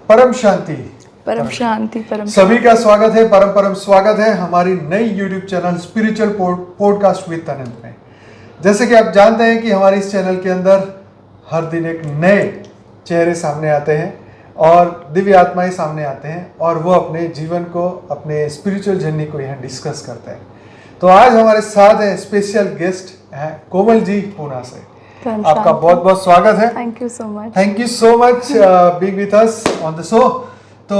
परम शांति। परम शांति। सभी का स्वागत है, परम स्वागत है हमारी नई YouTube channel spiritual podcast with Anant में। जैसे कि आप जानते हैं कि हमारे इस चैनल के अंदर हर दिन एक नए चेहरे सामने आते हैं और दिव्य आत्माएं सामने आते हैं और वो अपने जीवन को, अपने स्पिरिचुअल जर्नी को यहाँ डिस्कस करते हैं। तो आज हमारे साथ है स्पेशल गेस्ट हैं कोमल जी पूना से। आपका बहुत बहुत स्वागत है। Thank you so much. Thank you so much being with us on the show. तो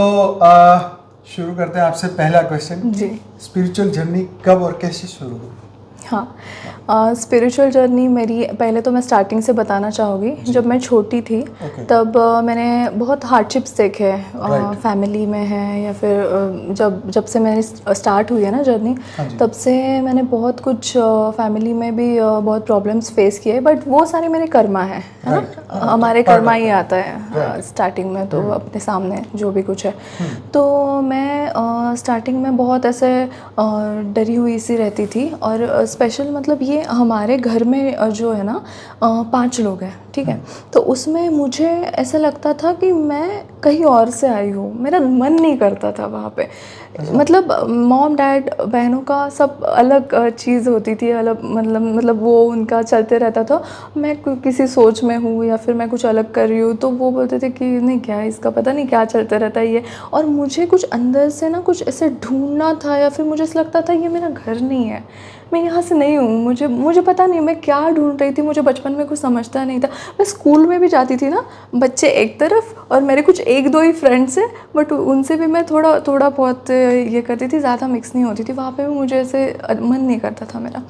शुरू करते हैं आपसे पहला क्वेश्चन जी। स्पिरिचुअल जर्नी कब और कैसे शुरू हुई? हाँ, स्पिरिचुअल जर्नी मेरी, पहले तो मैं स्टार्टिंग से बताना चाहूँगी। जब मैं छोटी थी तब मैंने बहुत हार्डशिप्स देखे, फैमिली में है या फिर जब से मैंने स्टार्ट हुई है ना जर्नी, तब से मैंने बहुत कुछ फैमिली में भी बहुत प्रॉब्लम्स फेस किए। बट वो सारे मेरे कर्मा है ना, हमारे कर्मा ही आता है स्टार्टिंग में, तो अपने सामने जो भी कुछ है। तो मैं स्टार्टिंग में बहुत ऐसे डरी हुई सी रहती थी। और स्पेशल मतलब ये हमारे घर में जो है ना 5 लोग हैं, ठीक है। तो उसमें मुझे ऐसा लगता था कि मैं कहीं और से आई हूँ, मेरा मन नहीं करता था वहाँ पे। मतलब मॉम डैड बहनों का सब अलग चीज़ होती थी, अलग मतलब वो उनका चलते रहता था। मैं किसी सोच में हूँ या फिर मैं कुछ अलग कर रही हूँ, तो वो बोलते थे कि नहीं क्या इसका पता नहीं क्या चलते रहता है ये। और मुझे कुछ अंदर से ना कुछ ऐसे ढूंढना था, या फिर मुझे ऐसा लगता था ये मेरा घर नहीं है, मैं यहाँ से नहीं हूँ। मुझे पता नहीं मैं क्या ढूंढ रही थी, मुझे बचपन में कुछ समझता नहीं था। मैं स्कूल में भी जाती थी ना, बच्चे एक तरफ और मेरे कुछ 1-2 ही फ्रेंड्स हैं, बट उनसे भी मैं थोड़ा बहुत ये करती थी, ज़्यादा मिक्स नहीं होती थी। वहाँ पे भी मुझे ऐसे मन नहीं करता था मेरा।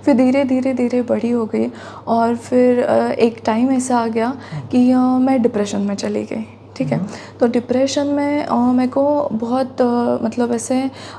फिर धीरे बड़ी हो गई और फिर एक टाइम ऐसा आ गया कि मैं डिप्रेशन में चली गई, ठीक है। तो डिप्रेशन में मेरे को बहुत मतलब ऐसे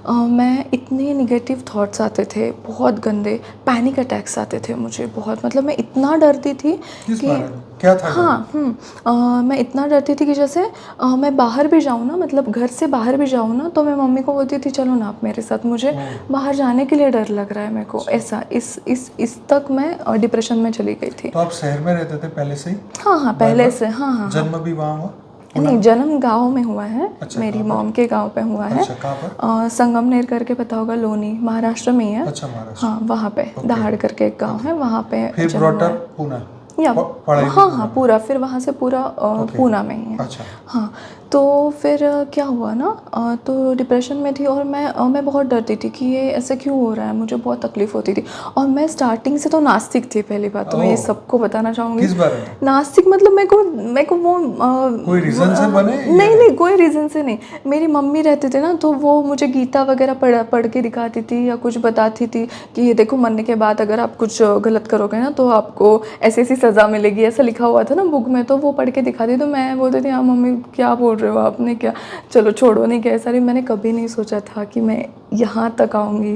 मैं इतने निगेटिव थॉट्स आते थे, बहुत गंदे पैनिक अटैक्स आते थे मुझे बहुत। मतलब मैं इतना डरती थी कि क्या था? हाँ, मैं इतना डरती थी कि जैसे मैं बाहर भी जाऊँ ना, मतलब घर से बाहर भी जाऊँ ना, तो मैं मम्मी को बोलती थी चलो ना आप मेरे साथ, मुझे बाहर जाने के लिए डर लग रहा है मेरे को। ऐसा इस तक मैं डिप्रेशन में चली गई थी। तो आप शहर में रहते थे पहले से ही? हाँ, पहले से। हाँ। जन्म भी वहाँ हुआ? नहीं, जन्म गांव में हुआ है। अच्छा, मेरी मॉम के गांव पे हुआ है। अच्छा, कहाँ पर? संगमनेर करके पता होगा, लोनी महाराष्ट्र में ही है। अच्छा, महाराष्ट्र। हाँ, वहाँ पे दहाड़ करके एक गांव है, वहाँ पे फिर ब्रॉट अप पूना या हाँ पूरा, फिर वहाँ से पूरा पूना में ही है। अच्छा। हाँ, तो फिर क्या हुआ ना, तो डिप्रेशन में थी और मैं बहुत डरती थी कि ये ऐसे क्यों हो रहा है, मुझे बहुत तकलीफ होती थी। और मैं स्टार्टिंग से तो नास्तिक थी। पहली बात तो मैं ये सबको बताना चाहूँगी। किस बारे में नास्तिक? मतलब मेरे को वो कोई रीज़न से बने? नहीं, कोई रीज़न से नहीं। मेरी मम्मी रहते थे ना, तो वो मुझे गीता वगैरह पढ़ के दिखाती थी या कुछ बताती थी कि ये देखो मरने के बाद अगर आप कुछ गलत करोगे ना तो आपको ऐसी सज़ा मिलेगी, ऐसा लिखा हुआ था ना बुक में। तो वो पढ़ के दिखाती, तो मैं बोलती थी हाँ मम्मी क्या बोल रहे हो आपने, क्या चलो छोड़ो, नहीं क्या सारी। मैंने कभी नहीं सोचा था कि मैं यहाँ तक आऊँगी,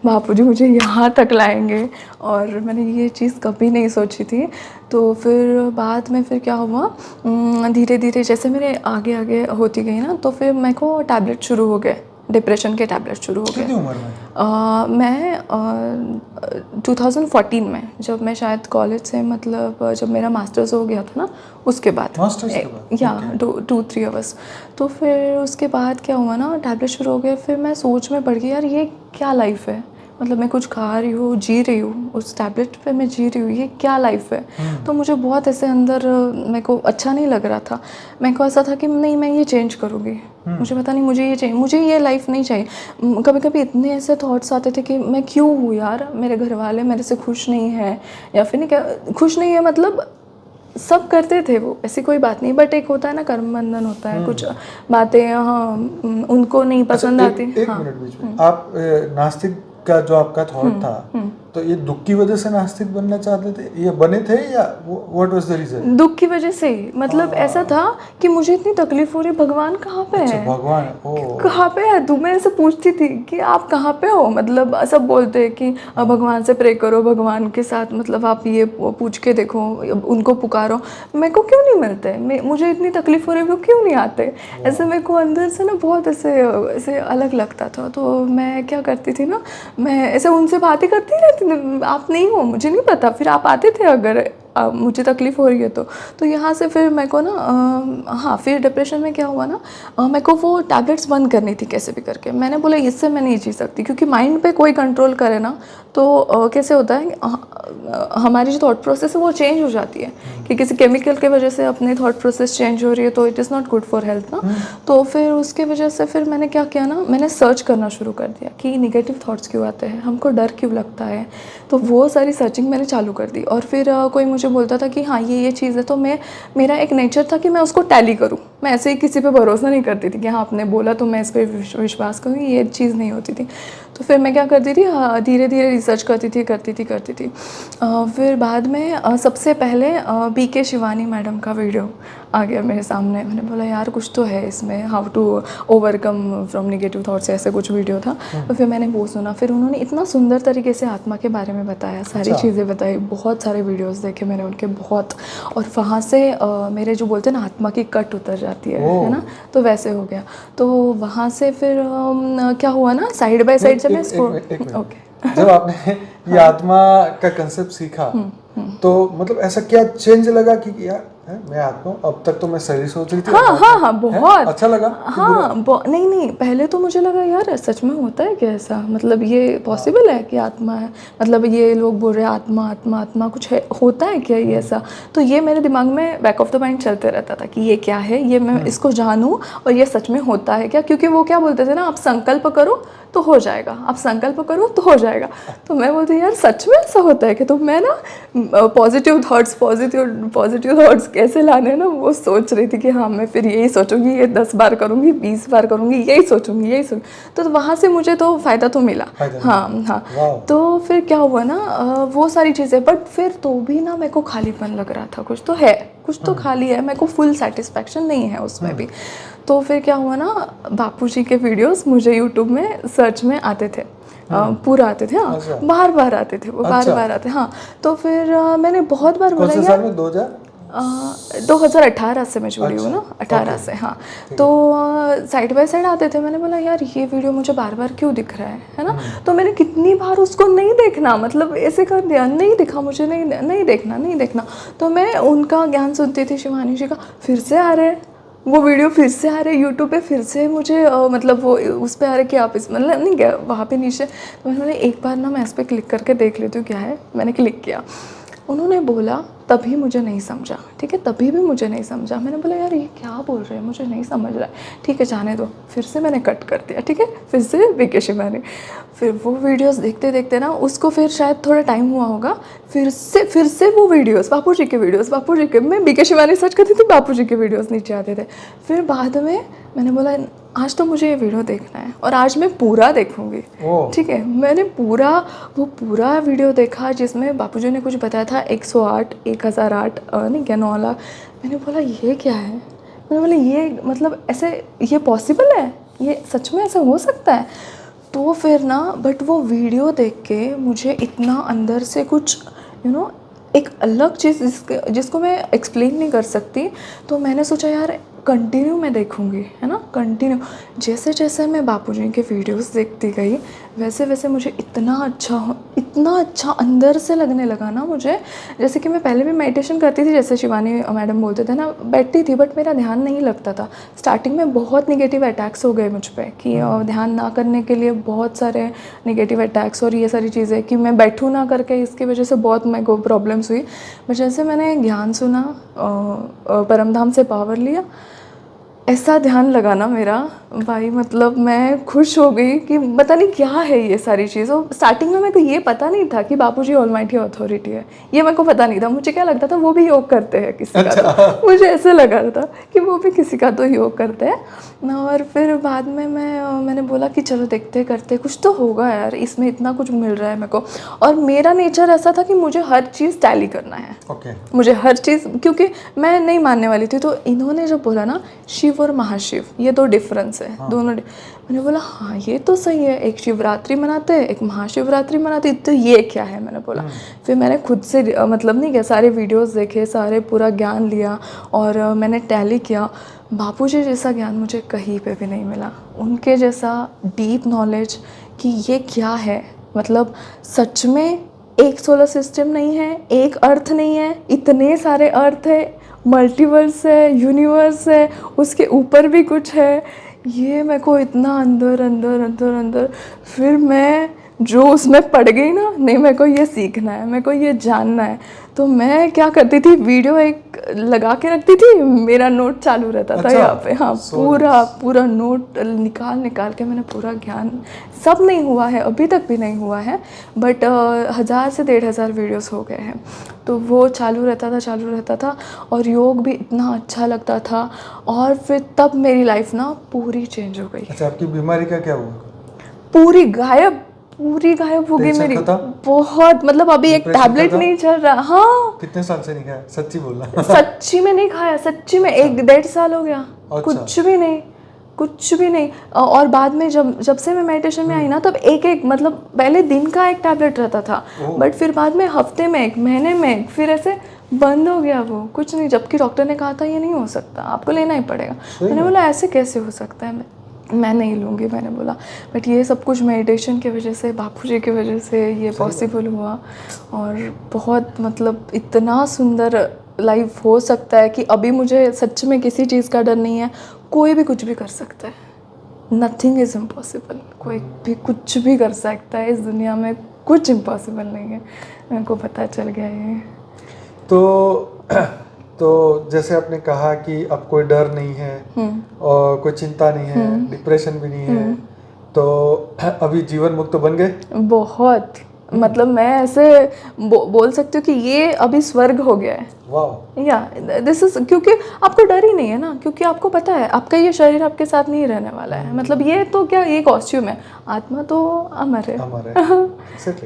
बापूजी मुझे यहाँ तक लाएंगे, और मैंने ये चीज़ कभी नहीं सोची थी। तो फिर बाद में फिर क्या हुआ, धीरे जैसे मेरे आगे होती गई ना, तो फिर मेरे को टैबलेट शुरू हो गए, डिप्रेशन के टैबलेट शुरू हो गए। कितनी उम्र में? मैं 2014 में, जब मैं शायद कॉलेज से, मतलब जब मेरा मास्टर्स हो गया था ना, उसके बाद या 2-3 आवर्स। तो फिर उसके बाद क्या हुआ ना, टैबलेट शुरू हो गए। फिर मैं सोच में पड़ गई, यार ये क्या लाइफ है, मतलब मैं कुछ खा रही हूँ, जी रही हूँ, उस टैबलेट पे मैं जी रही हूँ, ये क्या लाइफ है। तो मुझे बहुत ऐसे अंदर मेरे को अच्छा नहीं लग रहा था। मेरे को ऐसा था कि नहीं, मैं ये चेंज करूँगी, मुझे पता नहीं, मुझे ये लाइफ नहीं चाहिए। कभी इतने ऐसे थॉट्स आते थे कि मैं क्यों हूँ यार, मेरे घर वाले मेरे से खुश नहीं है, या फिर नहीं, क्या खुश नहीं है, मतलब सब करते थे वो, ऐसी कोई बात नहीं। बट एक होता है ना, कर्म बंधन होता है, कुछ बातें हाँ उनको नहीं पसंद आती। एक मिनट बीच में, आप नास्तिक का जो आपका थॉट था, तो ये दुख की वजह से नास्तिक बनना चाहते थे, ये बने थे, या व्हाट वाज द रीजन? दुख की वजह से ही, मतलब ऐसा था कि मुझे इतनी तकलीफ हो रही, भगवान कहाँ पे है, भगवान कहाँ पे है तू। मैं ऐसे पूछती थी कि आप कहाँ पे हो, मतलब सब बोलते हैं कि भगवान से प्रे करो, भगवान के साथ मतलब आप ये पूछ के देखो, उनको पुकारो। मेरे को क्यों नहीं मिलते, मुझे इतनी तकलीफ हो रही है, वो क्यों नहीं आते। ऐसे मेरे को अंदर से ना बहुत ऐसे अलग लगता था। तो मैं क्या करती थी ना, मैं ऐसे उनसे बातें करती रहती, आप नहीं हो मुझे नहीं पता, फिर आप आते थे अगर मुझे तकलीफ़ हो रही है तो यहाँ से फिर मेरे को ना हाँ, फिर डिप्रेशन में क्या हुआ ना, मेरे को वो टैबलेट्स बंद करनी थी कैसे भी करके। मैंने बोला इससे मैं नहीं जी सकती, क्योंकि माइंड पे कोई कंट्रोल करे ना तो कैसे होता है हमारी जो थॉट प्रोसेस है वो चेंज हो जाती है, कि किसी केमिकल के वजह से अपनी थॉट प्रोसेस चेंज हो रही है तो it is not good for health ना। तो फिर उसके वजह से फिर मैंने क्या किया ना, मैंने सर्च करना शुरू कर दिया कि निगेटिव थॉट्स क्यों आते हैं, हमको डर क्यों लगता है। तो वो सारी सर्चिंग मैंने चालू कर दी। और फिर कोई मुझे बोलता था कि हाँ ये चीज़ है, तो मेरा एक नेचर था कि मैं उसको टैली करूँ। मैं ऐसे ही किसी पे भरोसा नहीं करती थी कि हाँ आपने बोला तो मैं इस पर विश्वास करूँ, ये चीज़ नहीं होती थी। तो फिर मैं क्या करती थी, धीरे धीरे रिसर्च करती थी। फिर बाद में सबसे पहले BK शिवानी मैडम का वीडियो आ गया मेरे सामने। मैंने बोला यार कुछ तो है इसमें, how to overcome from negative thoughts, ऐसे कुछ वीडियो था। तो फिर मैंने वो सुना। फिर उन्होंने इतना सुंदर तरीके से आत्मा के बारे में बताया, सारी चीज़ें बताई, बहुत सारे वीडियोस देखे मैंने उनके बहुत। और वहाँ से मेरे जो बोलते हैं ना आत्मा की कट उतर जाती है ना, तो वैसे हो गया। तो वहाँ से फिर क्या हुआ ना, साइड बाय साइड से मैं ओके जब आपने ये आत्मा का कंसेप्ट सीखा तो मतलब ऐसा क्या चेंज लगा कि यार मैं आत्मा, अब तक तो मैं सही सोच रही थी। हाँ बहुत अच्छा लगा। हाँ नहीं पहले तो मुझे लगा यार सच में होता है क्या ऐसा, मतलब ये पॉसिबल है कि आत्मा है, मतलब ये लोग बोल रहे हैं आत्मा आत्मा आत्मा कुछ है, होता है क्या ये ऐसा। तो ये मेरे दिमाग में बैक ऑफ द माइंड चलते रहता था कि ये क्या है, ये मैं इसको जानूँ और ये सच में होता है क्या। क्योंकि वो क्या बोलते थे ना, आप संकल्प करो तो हो जाएगा, आप संकल्प करो तो हो जाएगा। तो मैं बोलती यार सच में ऐसा होता है कि, तो मैं ना पॉजिटिव थॉट्स कैसे लाने ना वो सोच रही थी कि हाँ मैं फिर यही सोचूंगी, ये 10 बार करूँगी, 20 बार करूँगी, यही सोचूंगी। तो वहाँ से मुझे तो फ़ायदा तो मिला। हाँ। तो फिर क्या हुआ ना, वो सारी चीज़ें, बट फिर तो भी ना मेरे को खालीपन लग रहा था, कुछ तो खाली है, मेरे को फुल सेटिस्फेक्शन नहीं है उसमें भी। तो फिर क्या हुआ ना, बापूजी के वीडियोस मुझे यूट्यूब में सर्च में आते थे, पूरा आते थे। हाँ अच्छा। बार आते थे वो, बार आते। हाँ तो फिर मैंने बहुत बार बोला यार 2018 से मैं जुड़ी हूँ ना, 18 से। हाँ तो साइड बाय साइड आते थे। मैंने बोला यार ये वीडियो मुझे बार बार क्यों दिख रहा है ना। तो मैंने कितनी बार उसको नहीं देखना, मतलब ऐसे कर दिया, नहीं दिखा मुझे, नहीं देखना। तो मैं उनका ज्ञान सुनती थी, शिवानी जी का, फिर से आ रहे हैं वो वीडियो, फिर से आ रहे यूट्यूब पे, फिर से मुझे मतलब वो उस पर आ रहे कि आप इस मतलब नहीं गया वहाँ पे नीचे। तो मैंने बोला एक बार ना मैं इस पर क्लिक करके देख लेती हूँ क्या है। मैंने क्लिक किया, उन्होंने बोला, तभी मुझे नहीं समझा, ठीक है, तभी भी मुझे नहीं समझा। मैंने बोला यार ये क्या बोल रहे हैं, मुझे नहीं समझ रहा है, ठीक है जाने दो। फिर से मैंने कट कर दिया, ठीक है, फिर से BK शिवानी। फिर वो वीडियोस देखते ना, उसको फिर शायद थोड़ा टाइम हुआ होगा, फिर से वो वीडियोस, बापूजी के, मैं BK शिवानी सर्च करती थी, बापूजी के वीडियोस नीचे आते थे। फिर बाद में मैंने बोला आज तो मुझे ये वीडियो देखना है और आज मैं पूरा देखूंगी, ठीक है। मैंने वो पूरा वीडियो देखा जिसमें बापूजी ने कुछ बताया था 108 1008 नहीं क्या 9 लाख। मैंने बोला ये क्या है, मैंने बोला ये मतलब ऐसे ये पॉसिबल है, ये सच में ऐसा हो सकता है। तो फिर ना बट वो वीडियो देख के मुझे इतना अंदर से कुछ एक अलग चीज़ जिसको मैं एक्सप्लेन नहीं कर सकती। तो मैंने सोचा यार कंटिन्यू मैं देखूँगी, है ना, कंटिन्यू। जैसे मैं बापूजी के वीडियोस देखती गई वैसे मुझे इतना अच्छा अंदर से लगने लगा ना मुझे। जैसे कि मैं पहले भी मेडिटेशन करती थी, जैसे शिवानी मैडम बोलते थे ना, बैठती थी बट मेरा ध्यान नहीं लगता था। स्टार्टिंग में बहुत निगेटिव अटैक्स हो गए मुझ पर कि ध्यान ना करने के लिए बहुत सारे निगेटिव अटैक्स और ये सारी चीज़ें कि मैं बैठूँ ना करके, इसकी वजह से बहुत मेरे को प्रॉब्लम्स हुई। बट जैसे मैंने ज्ञान सुना, परमधाम से पावर लिया, ऐसा ध्यान लगा ना मेरा भाई, मतलब मैं खुश हो गई कि पता नहीं क्या है ये सारी चीज़। और स्टार्टिंग में मेरे को ये पता नहीं था कि बापूजी ऑलमाइटी अथॉरिटी है, ये मेरे को पता नहीं था। मुझे क्या लगता था वो भी योग करते हैं किसी का, तो मुझे ऐसे लगा था कि वो भी किसी का तो योग करते हैं। और फिर बाद में मैंने बोला कि चलो देखते करते कुछ तो होगा यार, इसमें इतना कुछ मिल रहा है मेरे को। और मेरा नेचर ऐसा था कि मुझे हर चीज़ टैली करना है, मुझे हर चीज़, क्योंकि मैं नहीं मानने वाली थी। तो इन्होंने जब बोला ना शिव और महाशिव, ये दो डिफरेंस है, दोनों। मैंने बोला हाँ ये तो सही है, एक शिवरात्रि मनाते हैं, एक महाशिवरात्रि मनाते हैं, तो ये क्या है, मैंने बोला। फिर मैंने खुद से मतलब नहीं क्या, सारे वीडियोस देखे, सारे पूरा ज्ञान लिया और मैंने टैली किया। बापूजी जैसा ज्ञान मुझे कहीं पे भी नहीं मिला, उनके जैसा डीप नॉलेज कि ये क्या है, मतलब सच में एक सोलर सिस्टम नहीं है, एक अर्थ नहीं है, इतने सारे अर्थ है, मल्टीवर्स है, यूनिवर्स है, उसके ऊपर भी कुछ है। ये मेरे को इतना अंदर अंदर अंदर अंदर, फिर मैं जो उसमें पड़ गई ना, नहीं मेरे को ये सीखना है, मेरे को ये जानना है। तो मैं क्या करती थी, वीडियो एक लगा के रखती थी, मेरा नोट चालू रहता था यहाँ पे। हाँ, पूरा नोट निकाल के मैंने पूरा ज्ञान, सब नहीं हुआ है अभी तक भी नहीं हुआ है, बट 1000 से 1500 वीडियोस हो गए हैं। तो वो चालू रहता था और योग भी इतना अच्छा लगता था। और फिर तब मेरी लाइफ ना पूरी चेंज हो गई। अच्छा, आपकी बीमारी का क्या हुआ? पूरी गायब हो गई मेरी। बहुत, मतलब अभी एक टैबलेट नहीं चल रहा। हाँ, कितने साल से नहीं खाया? सच्ची बोलना। सच्ची में नहीं खाया, सच्ची में 1-1.5 साल हो गया। अच्छा। कुछ भी नहीं। और बाद में जब से मैं मेडिटेशन में आई ना, तब एक मतलब पहले दिन का एक टैबलेट रहता था, बट फिर बाद में हफ्ते में एक, महीने में एक, फिर ऐसे बंद हो गया वो, कुछ नहीं। जबकि डॉक्टर ने कहा था ये नहीं हो सकता, आपको लेना ही पड़ेगा। मैंने बोला ऐसे कैसे हो सकता है, मैं नहीं लूँगी, मैंने बोला। बट ये सब कुछ मेडिटेशन की वजह से, बापूजी की वजह से ये पॉसिबल हुआ। और बहुत, मतलब इतना सुंदर लाइफ हो सकता है कि अभी मुझे सच में किसी चीज़ का डर नहीं है। कोई भी कुछ भी कर सकता है, नथिंग इज़ इम्पॉसिबल। कोई भी कुछ भी कर सकता है, इस दुनिया में कुछ इम्पॉसिबल नहीं है। मेरे को पता चल गया ये। तो जैसे आपने कहा कि अब कोई डर नहीं है और कोई चिंता नहीं है, डिप्रेशन भी नहीं है, तो अभी जीवन मुक्त बन गए? बहुत, मतलब मैं ऐसे बोल सकती हूँ कि ये अभी स्वर्ग हो गया है। वाह। या दिस इज, क्योंकि आपको डर ही नहीं है ना, क्योंकि आपको पता है आपका ये शरीर आपके साथ नहीं रहने वाला है। मतलब ये तो क्या, ये कॉस्ट्यूम है, आत्मा तो अमर है।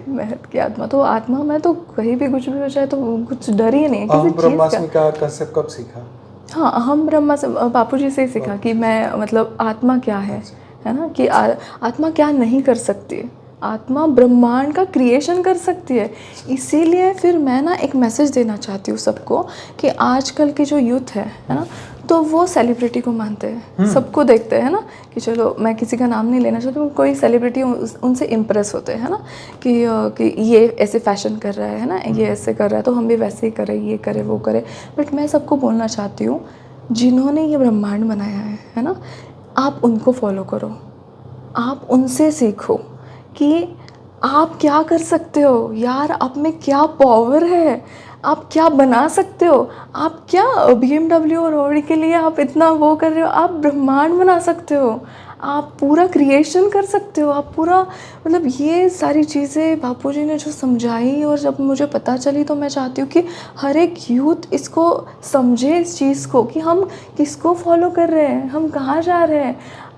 महत की आत्मा तो आत्मा में, तो कहीं भी कुछ भी हो जाए तो कुछ डर ही नहीं है किसी चीज़ का। ब्रह्मास्मि का कांसेप्ट कब सीखा? हाँ, हम ब्रह्मा से, बापूजी से ही सीखा कि मैं, मतलब आत्मा क्या है ना, कि आत्मा क्या नहीं कर सकती। आत्मा ब्रह्मांड का क्रिएशन कर सकती है। इसीलिए फिर मैं ना एक मैसेज देना चाहती हूँ सबको कि आजकल की जो यूथ है ना, तो वो सेलिब्रिटी को मानते हैं, सबको देखते हैं ना, कि चलो मैं किसी का नाम नहीं लेना चाहती हूँ, कोई सेलिब्रिटी उनसे इम्प्रेस होते हैं ना, कि ये ऐसे फैशन कर रहा है ना, ये ऐसे कर रहा है तो हम भी वैसे ही करें, ये करें वो करें। बट मैं सबको बोलना चाहती हूँ, जिन्होंने ये ब्रह्मांड बनाया है ना, आप उनको फॉलो करो, आप उनसे सीखो कि आप क्या कर सकते हो यार, आप में क्या पावर है, आप क्या बना सकते हो। आप क्या BMW और ऑडी के लिए आप इतना वो कर रहे हो, आप ब्रह्मांड बना सकते हो, आप पूरा क्रिएशन कर सकते हो, आप पूरा, मतलब ये सारी चीज़ें बापूजी ने जो समझाई और जब मुझे पता चली, तो मैं चाहती हूँ कि हर एक यूथ इसको समझे, इस चीज़ को, कि हम किसको फॉलो कर रहे हैं, हम कहाँ जा रहे हैं।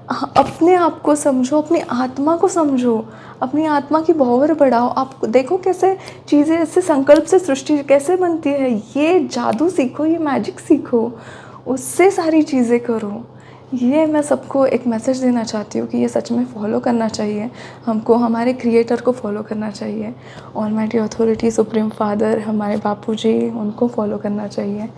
अपने आप को समझो, अपनी आत्मा को समझो, अपनी आत्मा की पावर बढ़ाओ। आप देखो कैसे चीज़ें, ऐसे संकल्प से सृष्टि कैसे बनती है, ये जादू सीखो, ये मैजिक सीखो, उससे सारी चीज़ें करो। ये मैं सबको एक मैसेज देना चाहती हूँ कि ये सच में फॉलो करना चाहिए हमको, हमारे क्रिएटर को फॉलो करना चाहिए, ऑलमाइटी अथॉरिटी, सुप्रीम फादर, हमारे बापूजी, उनको फॉलो करना चाहिए।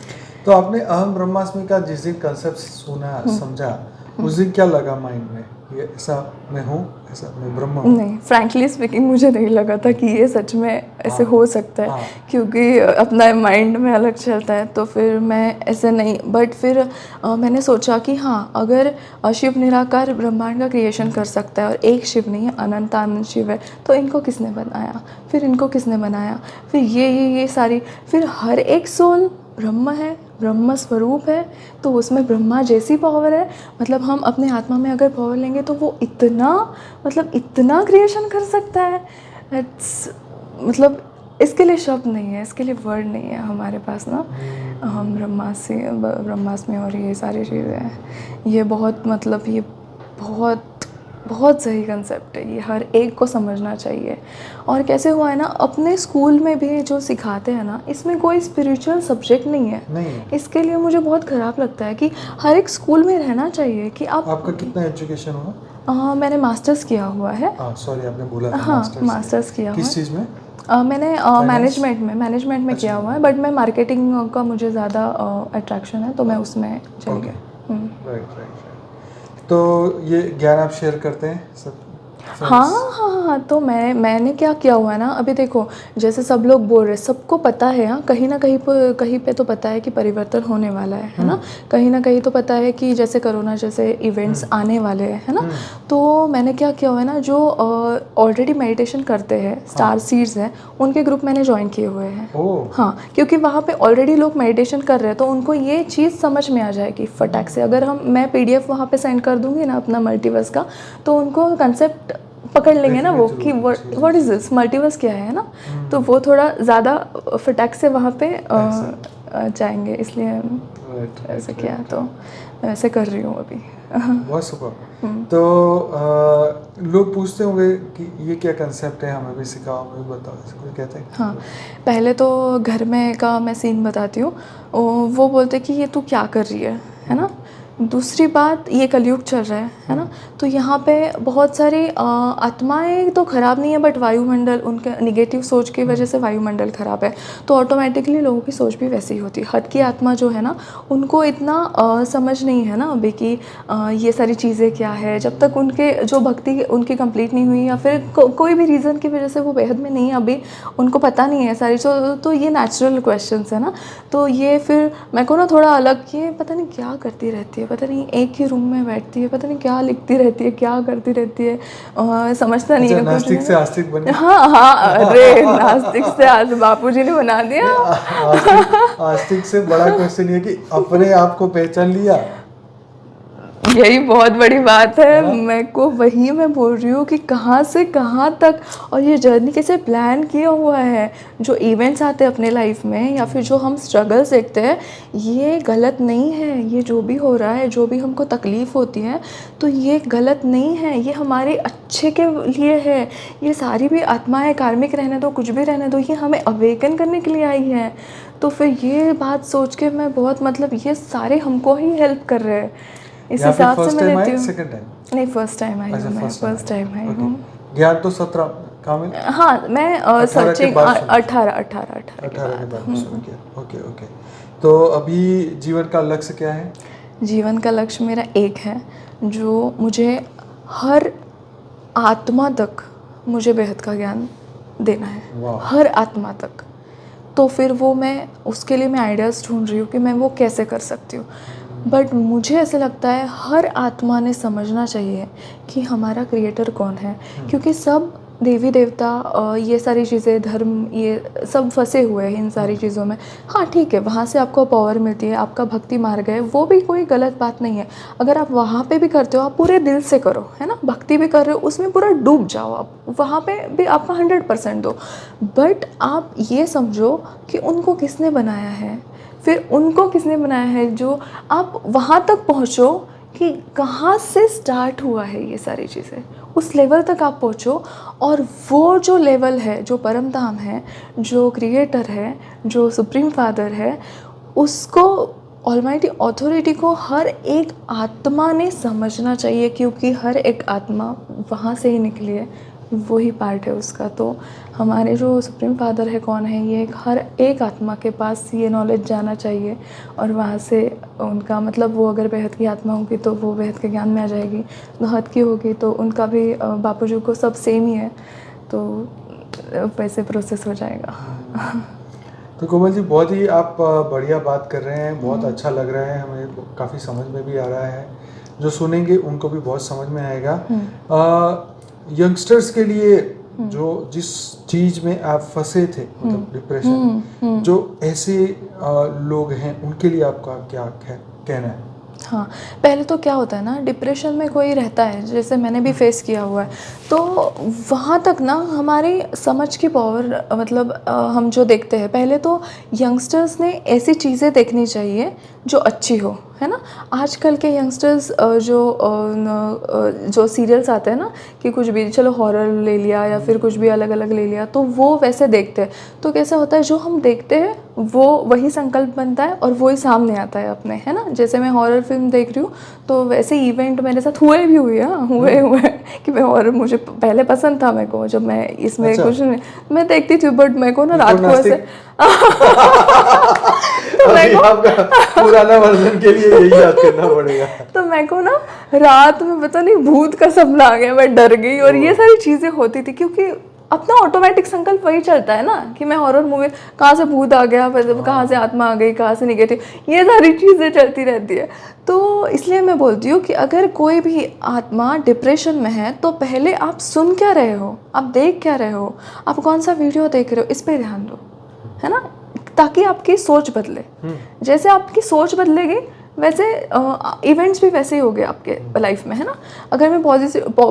तो आपने अहम ब्रह्मास्मि का जिस दिन कंसेप्ट सुना, समझा, उस दिन क्या लगा माइंड में, ये ऐसा मैं हूँ, ऐसा मैं ब्रह्म हूँ? नहीं, फ्रैंकली स्पीकिंग मुझे नहीं लगा था कि ये सच में ऐसे हो सकता है, क्योंकि अपना माइंड में अलग चलता है, तो फिर मैं ऐसे नहीं। बट फिर मैंने सोचा कि हाँ, अगर शिव निराकार ब्रह्मांड का क्रिएशन कर सकता है, और एक शिव नहीं है, अनंत अनंत शिव है, तो इनको किसने बनाया, फिर इनको किसने बनाया, फिर ये सारी, फिर हर एक सोल ब्रह्म है, ब्रह्म स्वरूप है, तो उसमें ब्रह्मा जैसी पावर है। मतलब हम अपने आत्मा में अगर पावर लेंगे तो वो इतना, मतलब इतना क्रिएशन कर सकता है। मतलब इसके लिए शब्द नहीं है, इसके लिए वर्ड नहीं है हमारे पास ना। हम ब्रह्मास्मि और ये सारी चीज़ें हैं, ये बहुत, मतलब ये बहुत बहुत सही कंसेप्ट है, ये हर एक को समझना चाहिए। और कैसे हुआ है ना, अपने स्कूल में भी जो सिखाते हैं ना, इसमें कोई स्पिरिचुअल सब्जेक्ट नहीं है। इसके लिए मुझे बहुत ख़राब लगता है कि हर एक स्कूल में रहना चाहिए कि आपका कितना एजुकेशन हुआ? मैंने मास्टर्स किया हुआ है। सॉरी, आपने बोला था। हाँ, मास्टर्स किया हुआ है। किस चीज़ में? मैंने मैनेजमेंट में किया हुआ है, बट मैं मार्केटिंग का मुझे ज़्यादा अट्रैक्शन है, तो मैं उसमें चली गई। राइट। तो ये ज्ञान आप शेयर करते हैं सब? हाँ, तो मैंने क्या किया हुआ है ना, अभी देखो जैसे सब लोग बोल रहे, सबको पता है, हाँ, कहीं ना कहीं पे तो पता है कि परिवर्तन होने वाला है ना, कहीं ना कहीं तो पता है कि जैसे कोरोना जैसे इवेंट्स आने वाले हैं, है ना। तो मैंने क्या किया हुआ है ना, जो ऑलरेडी मेडिटेशन करते हैं, स्टार सीड्स हैं, उनके ग्रुप मैंने ज्वाइन किए हुए हैं। हाँ, क्योंकि वहाँ पे ऑलरेडी लोग मेडिटेशन कर रहे हैं, तो उनको ये चीज़ समझ में आ जाएगी फटाक से। अगर मैं PDF वहाँ पे सेंड कर दूँगी ना अपना मल्टीवर्स का, तो उनको कंसेप्ट पकड़ लेंगे ना वो कि व्हाट इज़ दिस, मल्टीवर्स क्या है ना। तो वो थोड़ा ज़्यादा फटाक से वहाँ पे जाएंगे, इसलिए ऐसे किया। तो मैं ऐसे कर रही हूँ अभी। बहुत सुपर। तो लोग पूछते होंगे कि ये क्या कंसेप्ट है, हमें भी सिखाओ, हमें भी बताओ, ऐसे कोई कहते हैं? हाँ, पहले तो घर में का मैं सीन बताती हूँ। वो बोलते कि ये तू क्या कर रही है ना। दूसरी बात, ये कलयुग चल रहा है ना, तो यहाँ पे बहुत सारी आत्माएं तो ख़राब नहीं है, बट वायुमंडल, उनके निगेटिव सोच की वजह से वायुमंडल ख़राब है, तो ऑटोमेटिकली लोगों की सोच भी वैसी ही होती है। हद की आत्मा जो है ना, उनको इतना समझ नहीं है ना अभी कि ये सारी चीज़ें क्या है। जब तक उनके जो भक्ति उनकी कंप्लीट नहीं हुई, या फिर कोई भी रीज़न की वजह से वो बेहद में नहीं है अभी, उनको पता नहीं है सारी। तो ये नेचुरल क्वेश्चंस है ना। तो ये फिर मेरे को ना थोड़ा अलग, ये पता नहीं क्या करती रहती है, पता नहीं एक ही रूम में बैठती है, पता नहीं क्या लिखती रहती है, क्या करती रहती है, समझता नहीं है। नास्तिक से आस्तिक बनी। हाँ, अरे नास्तिक से आज बापूजी ने बना दिया। आस्तिक से बड़ा क्वेश्चन ये कि अपने आप को पहचान लिया, यही बहुत बड़ी बात है। मैं को वही मैं बोल रही हूँ कि कहाँ से कहाँ तक, और ये जर्नी कैसे प्लान किया हुआ है। जो इवेंट्स आते हैं अपने लाइफ में, या फिर जो हम स्ट्रगल्स देखते हैं, ये गलत नहीं है। ये जो भी हो रहा है, जो भी हमको तकलीफ़ होती है, तो ये गलत नहीं है, ये हमारे अच्छे के लिए है। ये सारी भी आत्माएं, कार्मिक रहने दो, कुछ भी रहने दो, ये हमें अवेकन करने के लिए आई है। तो फिर ये बात सोच के मैं बहुत, मतलब ये सारे हमको ही हेल्प कर रहे हैं। इस हिसाब से मैं लेती हूँ। सेकंड टाइम नहीं, फर्स्ट टाइम आई हूँ मैं, फर्स्ट टाइम आई हूँ। ज्ञान तो 17 कामिल। हाँ, मैं सर्चिंग 18 के बाद शुरू किया। ओके। तो अभी जीवन का लक्ष्य क्या है? जीवन का लक्ष्य मेरा एक है, जो मुझे हर आत्मा तक मुझे बेहद का ज्ञान देना है, हर आत्मा तक। तो फिर वो मैं उसके लिए मैं आइडियाज़ ढूंढ रही हूँ कि मैं वो कैसे कर सकती हूँ। बट मुझे ऐसे लगता है हर आत्मा ने समझना चाहिए कि हमारा क्रिएटर कौन है, क्योंकि सब देवी देवता, ये सारी चीज़ें, धर्म, ये सब फंसे हुए हैं इन सारी चीज़ों में। हाँ ठीक है, वहाँ से आपको पावर मिलती है, आपका भक्ति मार्ग है, वो भी कोई गलत बात नहीं है। अगर आप वहाँ पे भी करते हो, आप पूरे दिल से करो, है ना, भक्ति भी कर रहे हो, उसमें पूरा डूब जाओ, आप वहाँ पे भी आपका 100% दो। बट आप ये समझो कि उनको किसने बनाया है, फिर उनको किसने बनाया है, जो आप वहाँ तक पहुँचो कि कहाँ से स्टार्ट हुआ है ये सारी चीज़ें, उस लेवल तक आप पहुँचो। और वो जो लेवल है, जो परम धाम है, जो क्रिएटर है, जो सुप्रीम फादर है, उसको, ऑलमाइटी अथॉरिटी को हर एक आत्मा ने समझना चाहिए, क्योंकि हर एक आत्मा वहाँ से ही निकली है, वही पार्ट है उसका। तो हमारे जो सुप्रीम फादर है कौन है, ये हर एक आत्मा के पास ये नॉलेज जाना चाहिए, और वहाँ से उनका, मतलब वो अगर बेहद की आत्मा होगी तो वो बेहद के ज्ञान में आ जाएगी, हद की होगी तो उनका भी, बापूजी को सब सेम ही है, तो वैसे प्रोसेस हो जाएगा। तो कोमल जी, बहुत ही आप बढ़िया बात कर रहे हैं, बहुत अच्छा लग रहा है, हमें काफ़ी समझ में भी आ रहा है, जो सुनेंगे उनको भी बहुत समझ में आएगा। यंगस्टर्स के लिए जो जिस चीज़ में आप फंसे थे, मतलब डिप्रेशन, जो ऐसे लोग हैं उनके लिए आपका क्या कहना है? हाँ, पहले तो क्या होता है ना, डिप्रेशन में कोई रहता है, जैसे मैंने भी फेस किया हुआ है, तो वहाँ तक ना हमारी समझ की पावर, मतलब हम जो देखते हैं, पहले तो यंगस्टर्स ने ऐसी चीज़ें देखनी चाहिए जो अच्छी हो, है ना। आजकल के यंगस्टर्स जो सीरियल्स आते हैं ना, कि कुछ भी, चलो हॉरर ले लिया या फिर कुछ भी अलग अलग ले लिया, तो वो वैसे देखते हैं, तो कैसा होता है, जो हम देखते हैं वो वही संकल्प बनता है और वही सामने आता है अपने, है ना। जैसे मैं हॉरर फिल्म देख रही हूँ, तो वैसे इवेंट मेरे साथ हुए कि मैं हॉरर, मुझे पहले पसंद था, मेरे को, जब मैं इसमें कुछ नहीं, मैं देखती थी, बट मेरे को ना रात को ऐसे तो अभी आपका पुराना वर्जन के लिए यही याद करना पड़ेगा। तो मेरे को ना रात में पता नहीं भूत का सपना आ गया, मैं डर गई, और ये सारी चीज़ें होती थी क्योंकि अपना ऑटोमेटिक संकल्प वही चलता है ना कि मैं हॉरर मूवी, कहाँ से भूत आ गया, फिर कहाँ से आत्मा आ गई, कहाँ से निगेटिव, ये सारी चीज़ें चलती रहती है। तो इसलिए मैं बोलती हूँ कि अगर कोई भी आत्मा डिप्रेशन में है तो पहले आप सुन क्या रहे हो, आप देख क्या रहे हो, आप कौन सा वीडियो देख रहे हो, इस पर ध्यान दो, है ना, ताकि आपकी सोच बदले। जैसे आपकी सोच बदलेगी वैसे इवेंट्स भी वैसे ही हो गए आपके लाइफ में, है ना। अगर मैं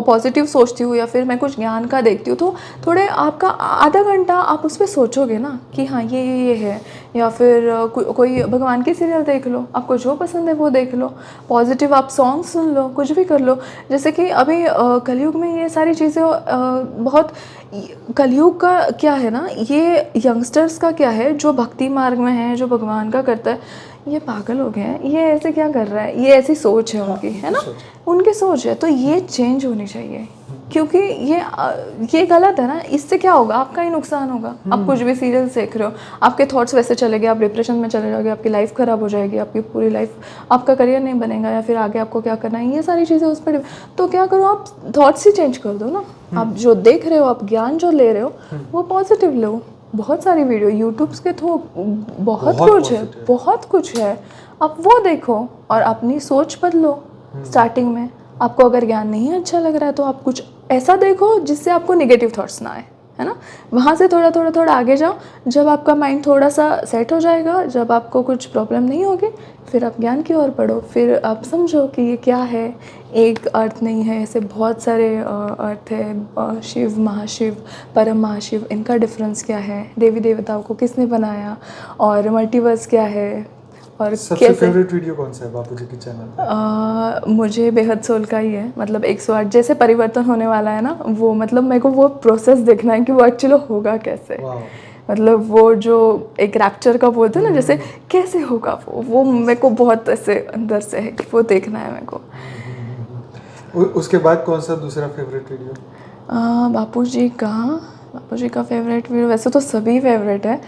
पॉजिटिव सोचती हूँ या फिर मैं कुछ ज्ञान का देखती हूँ तो थोड़े आपका आधा घंटा आप उस पर सोचोगे ना कि हाँ ये है, या फिर कोई भगवान की सीरियल देख लो, आपको जो पसंद है वो देख लो, पॉजिटिव आप सॉन्ग सुन लो, कुछ भी कर लो। जैसे कि अभी कलयुग में ये सारी चीज़ें बहुत, कलयुग का क्या है ना, ये यंगस्टर्स का क्या है, जो भक्ति मार्ग में है, जो भगवान का करता है, ये पागल हो गए हैं, ये ऐसे क्या कर रहा है, ये ऐसी सोच है उनकी, है ना, उनकी सोच है। तो ये चेंज होनी चाहिए क्योंकि ये गलत है ना, इससे क्या होगा, आपका ही नुकसान होगा। आप कुछ भी सीरियल देख रहे हो, आपके थॉट्स वैसे चले गए, आप डिप्रेशन में चले जाओगे, आपकी लाइफ ख़राब हो जाएगी, आपकी पूरी लाइफ, आपका करियर नहीं बनेगा, या फिर आगे आपको क्या करना है, ये सारी चीज़ें उस पर। तो क्या करो, आप थॉट्स ही चेंज कर दो ना। आप जो देख रहे हो, आप ज्ञान जो ले रहे हो वो पॉजिटिव लो। बहुत सारी वीडियो यूट्यूब्स के थ्रू बहुत कुछ है, आप वो देखो और अपनी सोच बदलो। स्टार्टिंग में आपको अगर ज्ञान नहीं अच्छा लग रहा है तो आप कुछ ऐसा देखो जिससे आपको नेगेटिव थॉट्स ना आए, है ना। वहाँ से थोड़ा आगे जाओ। जब आपका माइंड थोड़ा सा सेट हो जाएगा, जब आपको कुछ प्रॉब्लम नहीं होगी, फिर आप ज्ञान की ओर पढ़ो। फिर आप समझो कि ये क्या है, एक अर्थ नहीं है, ऐसे बहुत सारे अर्थ है। शिव, महाशिव, परम महाशिव, इनका डिफरेंस क्या है, देवी देवताओं को किसने बनाया, और मल्टीवर्स क्या है, और सबसे फेवरेट वीडियो कौन सा है बापूजी के चैनल पे? मुझे बेहद सोल का ही है। मतलब 108 जैसे परिवर्तन होने वाला है ना, वो मतलब मेरे को वो प्रोसेस देखना है कि वो एक्चुअली होगा कैसे। मतलब वो जो एक रैप्चर का बोलते हैं ना, जैसे कैसे होगा वो मेरे को बहुत ऐसे अंदर से है कि वो देखना है मेरे को। उसके बाद कौन सा दूसरा फेवरेट वीडियो? बापूजी का फेवरेट वीडियो, वैसे तो सभी फेवरेट है,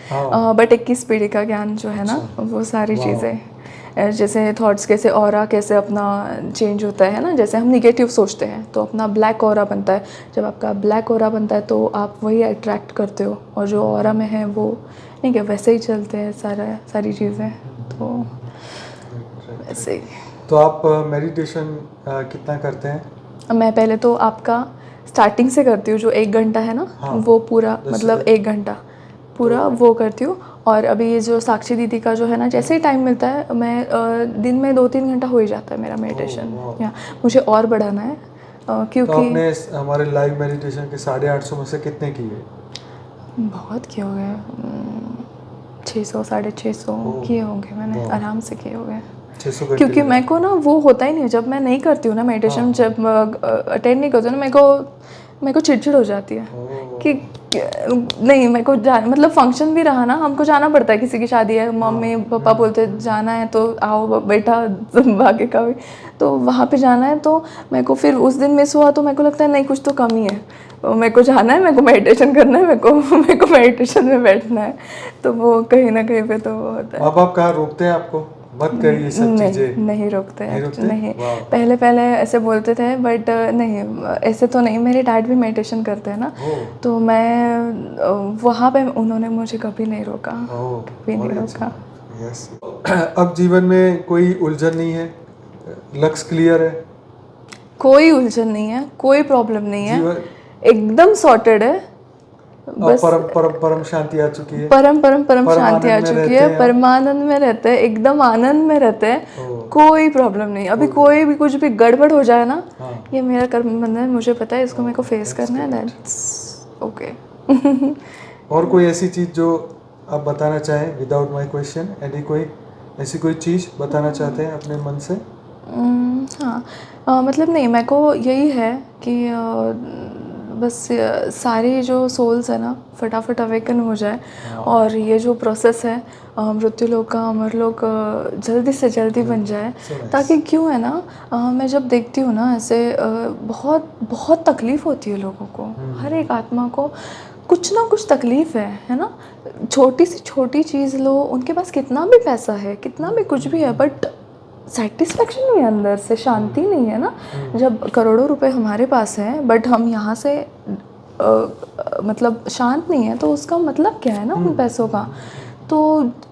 बट 21 पीढ़ी का ज्ञान जो है ना, वो सारी चीज़ें, जैसे थॉट्स कैसे, ऑरा कैसे अपना चेंज होता है ना। जैसे हम निगेटिव सोचते हैं तो अपना ब्लैक ऑरा बनता है, जब आपका ब्लैक ऑरा बनता है तो आप वही अट्रैक्ट करते हो, और जो ऑरा में है वो नहीं, क्या वैसे ही चलते हैं सारी चीज़ें, तो वैसे ही। तो आप मेडिटेशन कितना करते हैं? मैं पहले तो आपका स्टार्टिंग से करती हूँ, जो 1 घंटा है ना, वो पूरा, मतलब 1 घंटा पूरा वो करती हूँ। और अभी ये जो साक्षी दीदी का जो है ना, जैसे ही टाइम मिलता है, मैं दिन में 2-3 घंटा हो ही जाता है मेरा मेडिटेशन। या मुझे और बढ़ाना है क्योंकि तो आपने हमारे लाइव मेडिटेशन के 850 में से कितने किए? बहुत किए हो गए, 600 650 किए होंगे मैंने, आराम से किए हो गए। क्योंकि मेरे को ना वो होता ही नहीं, जब मैं नहीं करती हूँ ना मेडिटेशन, जब अटेंड नहीं करती हूँ ना, मेरे को चिड़चिड़ हो जाती है कि नहीं, मेरे को मतलब फंक्शन भी रहा ना, हमको जाना पड़ता है, किसी की शादी है, मम्मी पापा बोलते जाना है तो आओ बेटा, भाग्य का भी, तो वहाँ पे जाना है, तो मेरे को फिर उस दिन मिस हुआ तो मेरे को लगता है नहीं, कुछ तो कमी है, मेरे को जाना है, मेरे को मेडिटेशन करना है, मेरे को मेडिटेशन में बैठना है, तो वो कहीं ना कहीं पे तो वो होता है। माँ बाप कहाँ रोकते हैं आपको, मत करिए सब चीजें? नहीं रोकते हैं, नहीं। पहले ऐसे बोलते थे, बट नहीं, ऐसे तो नहीं। मेरे डैड भी मेडिटेशन करते हैं ना, तो मैं वहाँ पे उन्होंने मुझे कभी नहीं रोका, कभी नहीं रोका। अब जीवन में कोई उलझन नहीं है, लक्ष्य क्लियर है? कोई उलझन नहीं है, कोई प्रॉब्लम नहीं है, एकदम सॉर्टेड है। बस परम शांति आ चुकी है, परम शांति आ चुकी है, परमानंद में रहते हैं, एकदम आनंद में रहते हैं, कोई प्रॉब्लम नहीं। अभी कोई भी कुछ भी गड़बड़ हो जाए ना, ये मेरा कर्म बंधन है, मुझे पता है, इसको मेरे को फेस करना है, दैट्स ओके। और कोई ऐसी चीज जो आप बताना चाहें, विदाउट माय क्वेश्चन, ऐसी कोई चीज बताना चाहते हैं अपने मन से? हाँ, मतलब नहीं, मेरे को यही है कि बस सारी जो सोल्स है ना, फटाफट अवेकन हो जाए, और ये जो प्रोसेस है मृत्यु लोक का अमर लोक जल्दी से जल्दी बन जाए। ताकि क्यों है ना, मैं जब देखती हूँ ना ऐसे, बहुत बहुत तकलीफ़ होती है लोगों को, हर एक आत्मा को कुछ ना कुछ तकलीफ़ है ना। छोटी सी छोटी चीज़ लो, उनके पास कितना भी पैसा है, कितना भी कुछ भी है, बट सेटिस्फेक्शन नहीं है, अंदर से शांति नहीं है ना। जब करोड़ों रुपए हमारे पास हैं बट हम यहाँ से मतलब शांत नहीं है, तो उसका मतलब क्या है ना उन पैसों का। तो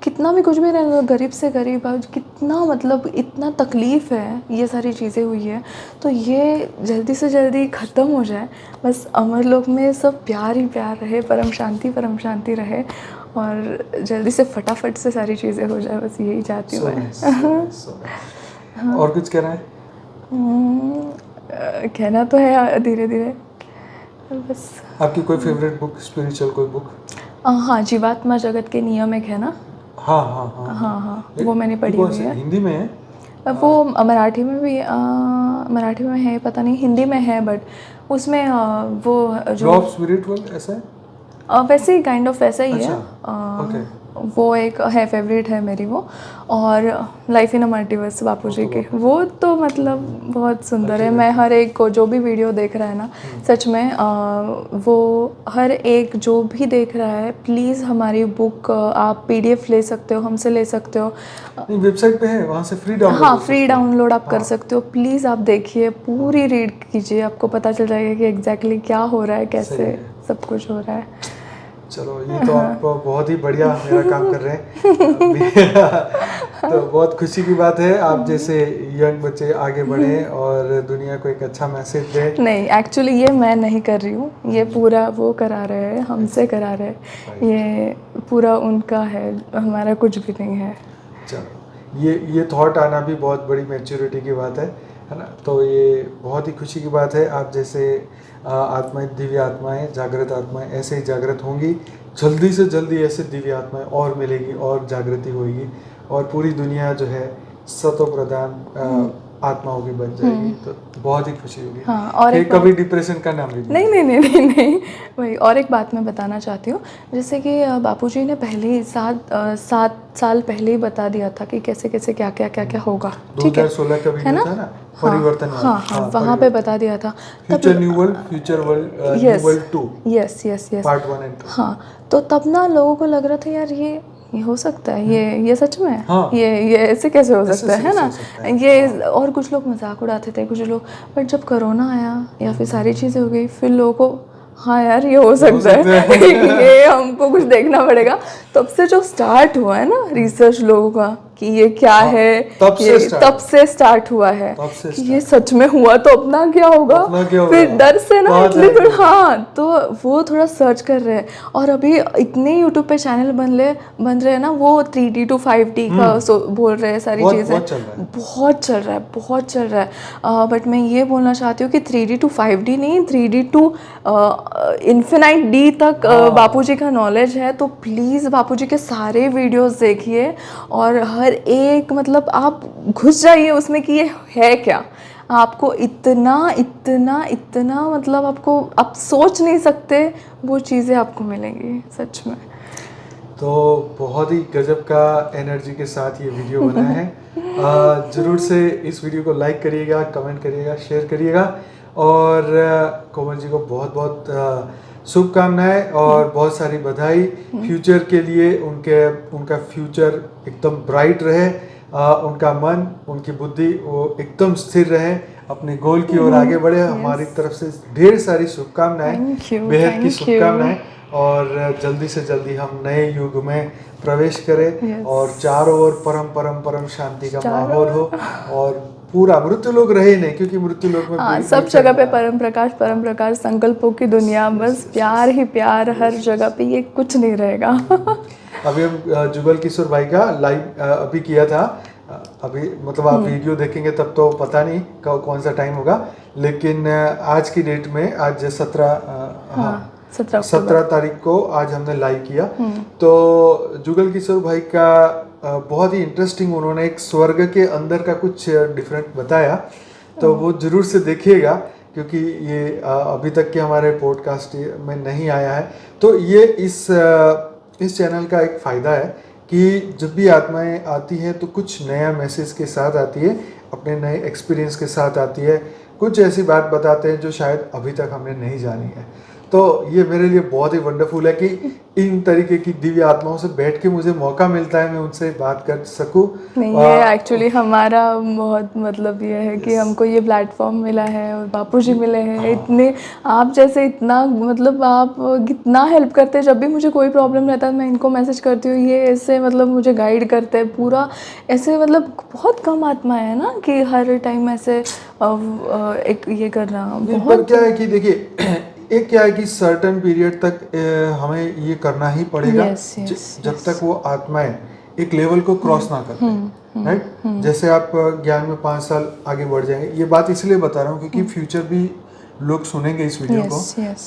कितना भी कुछ भी रहेगा, गरीब से गरीब है, कितना मतलब इतना तकलीफ़ है, ये सारी चीज़ें हुई है, तो ये जल्दी से जल्दी ख़त्म हो जाए। बस अमरलोक में सब प्यार ही प्यार रहे, परम शांति रहे, और जल्दी से फटाफट से सारी चीज़ें हो जाए, बस यही चाहती हूँ मैं। और कुछ कहना है? कहना तो है धीरे धीरे बस। आपकी कोई फेवरेट बुक, स्पिरिचुअल कोई बुक? हाँ, जीवात्मा जगत के नियम एक है ना। हाँ, वो मैंने पढ़ी हुई है। हिंदी में है? वो मराठी में भी मराठी में है, पता नहीं, हिंदी में है, बट उसमें वो जो स्पिरिचुअल ऐसा है, वैसे ही काइंड ऑफ वैसा ही है। ओके। वो एक है, फेवरेट है मेरी वो। और लाइफ इन अ मल्टीवर्स बापूजी की, वो तो मतलब बहुत सुंदर है। मैं हर एक को जो भी वीडियो देख रहा है ना, सच में वो हर एक जो भी देख रहा है, प्लीज़ हमारी बुक आप PDF ले सकते हो, हमसे ले सकते हो। वेबसाइट पे है, वहाँ से फ्री डाउनलोड। हाँ, फ्री डाउनलोड आप कर सकते हो। प्लीज़ आप देखिए, पूरी रीड कीजिए, आपको पता चल जाएगा कि एग्जैक्टली क्या हो रहा है, कैसे सब कुछ हो रहा है। चलो, ये तो आप बहुत ही बढ़िया मेरा काम कर रहे हैं। तो बहुत खुशी की बात है, आप जैसे यंग बच्चे आगे बढ़े और दुनिया को एक अच्छा मैसेज दें। नहीं, एक्चुअली ये मैं नहीं कर रही हूँ, ये पूरा वो करा रहे हैं, हमसे करा रहे हैं, ये पूरा उनका है, हमारा कुछ भी नहीं है। चलो, ये थॉट आना भी बहुत बड़ी मैच्योरिटी की बात है ना। तो ये बहुत ही खुशी की बात है, आप जैसे आत्माएं, दिव्य आत्माएं, जागृत आत्माएं ऐसे ही जागृत होंगी, जल्दी से जल्दी ऐसे दिव्य आत्माएं और मिलेगी और जागृति होगी, और पूरी दुनिया जो है सतो प्रधान आत्माओं की बन जाएगी। तो बहुत ही खुशी होगी। हाँ, और एक कभी डिप्रेशन का नाम नहीं, वही और एक बात मैं बताना चाहती हूँ। जैसे कि बापूजी ने पहले ही 7 साल पहले ही बता दिया था कि कैसे कैसे क्या होगा, ठीक है, 2016 का वीडियो था ना, परिवर्तन। हाँ, वहाँ पे बता दिया था। Future new world, future world, new world 2। Yes part 1 और 2। हाँ, तो तब ना लोगों को लग रहा था यार ये हो सकता है, ये सच में। हाँ, ये ऐसे कैसे हो सकता है ना। ये और कुछ लोग मजाक उड़ाते थे, कुछ लोग, बट जब कोरोना आया या फिर सारी चीज़ें हो गई, फिर लोगों को हाँ यार ये हो सकता है। ये हमको कुछ देखना पड़ेगा। तब से जो स्टार्ट हुआ है ना रिसर्च लोगों का कि ये क्या है, तब से स्टार्ट हुआ है कि ये सच में हुआ तो अपना क्या होगा। फिर डर से ना इतने, हाँ, तो वो थोड़ा सर्च कर रहे हैं। और अभी इतने यूट्यूब पे चैनल बन रहे हैं ना, वो 3D to 5D का बोल रहे हैं, सारी चीज़ें बहुत चल रहा है। बट मैं ये बोलना चाहती हूँ कि 3D to 5D नहीं, 3D to इन्फिनाइट D तक बापूजी का नॉलेज है। तो प्लीज़ बापूजी के सारे वीडियोस देखिए, और हर एक मतलब आप घुस जाइए उसमें कि ये है क्या। आपको इतना मतलब आप सोच नहीं सकते वो चीज़ें आपको मिलेंगी सच में। तो बहुत ही गजब का एनर्जी के साथ ये वीडियो बना है। ज़रूर से इस वीडियो को लाइक करिएगा, कमेंट करिएगा, शेयर करिएगा, और कोमल जी को बहुत बहुत शुभकामनाएं और बहुत सारी बधाई। फ्यूचर के लिए उनका फ्यूचर एकदम ब्राइट रहे, उनका मन, उनकी बुद्धि वो एकदम स्थिर रहे, अपने गोल की ओर आगे बढ़े। हमारी तरफ से ढेर सारी शुभकामनाएं, बेहद की शुभकामनाएं, और जल्दी से जल्दी हम नए युग में प्रवेश करें, और चारों ओर परम शांति का माहौल हो, और पूरा मृत्यु लोक रहे नहीं, क्योंकि मृत्यु लोक में सब जगह पे परम प्रकाश संकल्पों की दुनिया, बस प्यार ही प्यार हर जगह पे, ये कुछ नहीं रहेगा। अभी हम जुगल किशोर भाई का लाइव अभी किया था, अभी मतलब आप वीडियो देखेंगे तब तो पता नहीं कौन सा टाइम होगा, लेकिन आज की डेट में आज 17 तारीख को आज हमने लाइव किया। तो जुगल किशोर भाई का बहुत ही इंटरेस्टिंग, उन्होंने एक स्वर्ग के अंदर का कुछ डिफरेंट बताया, तो वो जरूर से देखिएगा, क्योंकि ये अभी तक के हमारे पॉडकास्ट में नहीं आया है। तो ये इस चैनल का एक फ़ायदा है कि जब भी आत्माएं आती हैं तो कुछ नया मैसेज के साथ आती है, अपने नए एक्सपीरियंस के साथ आती है, कुछ ऐसी बात बताते हैं जो शायद अभी तक हमने नहीं जानी है। तो ये मेरे लिए बहुत ही वंडरफुल है कि इन तरीके की दिव्य आत्माओं से बैठ के मुझे मौका मिलता है मैं उनसे बात कर सकूं। नहीं, ये एक्चुअली हमारा बहुत मतलब ये है कि हमको ये प्लेटफॉर्म मिला है और बापूजी मिले हैं इतने, आप जैसे इतना मतलब आप कितना हेल्प करते हैं। जब भी मुझे कोई प्रॉब्लम रहता है मैं इनको मैसेज करती हूँ, ये ऐसे मतलब मुझे गाइड करते हैं पूरा ऐसे। मतलब बहुत कम आत्मा है ना कि हर टाइम ऐसे एक ये करना पर बहुत। क्या है कि देखिए एक क्या है कि सर्टेन पीरियड तक हमें ये करना ही पड़ेगा। जब तक वो आत्माएं एक लेवल को क्रॉस ना करते, राइट। जैसे आप ज्ञान में 5 साल आगे बढ़ जाएंगे, ये बात इसलिए बता रहा हूँ क्योंकि फ्यूचर भी लोग सुनेंगे इस वीडियो को,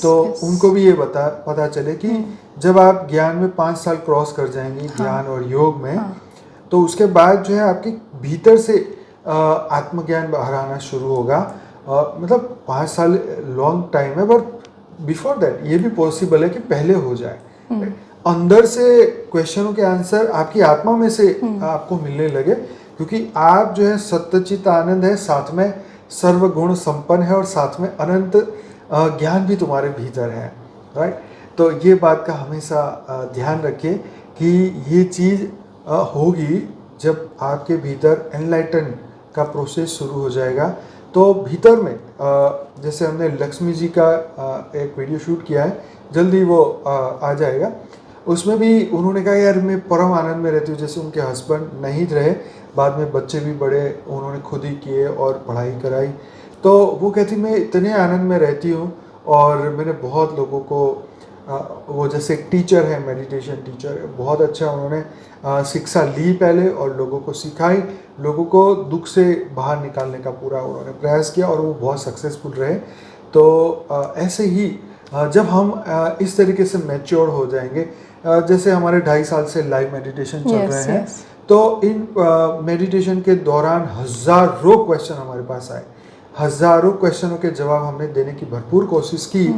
तो उनको भी ये पता चले कि जब आप ज्ञान में 5 साल क्रॉस कर जाएंगे ज्ञान और योग में, तो उसके बाद जो है आपके भीतर से आत्मज्ञान बाहर आना शुरू होगा। मतलब 5 साल लॉन्ग टाइम है, पर बिफोर दैट ये भी पॉसिबल है कि पहले हो जाए। अंदर से क्वेश्चनों के आंसर आपकी आत्मा में से आपको मिलने लगे, क्योंकि आप जो है सत्यचित आनंद है, साथ में सर्वगुण संपन्न है और साथ में अनंत ज्ञान भी तुम्हारे भीतर है, राइट। तो ये बात का हमेशा ध्यान रखिए कि ये चीज़ होगी जब आपके भीतर एनलाइटन का प्रोसेस शुरू हो जाएगा। तो भीतर में जैसे हमने लक्ष्मी जी का एक वीडियो शूट किया है, जल्दी वो आ जाएगा। उसमें भी उन्होंने कहा यार मैं परम आनंद में रहती हूँ। जैसे उनके हस्बैंड नहीं रहे, बाद में बच्चे भी बड़े उन्होंने खुद ही किए और पढ़ाई कराई, तो वो कहती मैं इतने आनंद में रहती हूँ। और मैंने बहुत लोगों को वो जैसे एक टीचर है, मेडिटेशन टीचर, बहुत अच्छा उन्होंने शिक्षा ली पहले और लोगों को सिखाई, लोगों को दुख से बाहर निकालने का पूरा उन्होंने प्रयास किया और वो बहुत सक्सेसफुल रहे। तो ऐसे ही जब हम इस तरीके से मैच्योर हो जाएंगे, जैसे हमारे 2.5 साल से लाइव मेडिटेशन चल रहे हैं, तो इन मेडिटेशन के दौरान हज़ारों क्वेश्चन हमारे पास आए, हज़ारों क्वेश्चनों के जवाब हमने देने की भरपूर कोशिश की।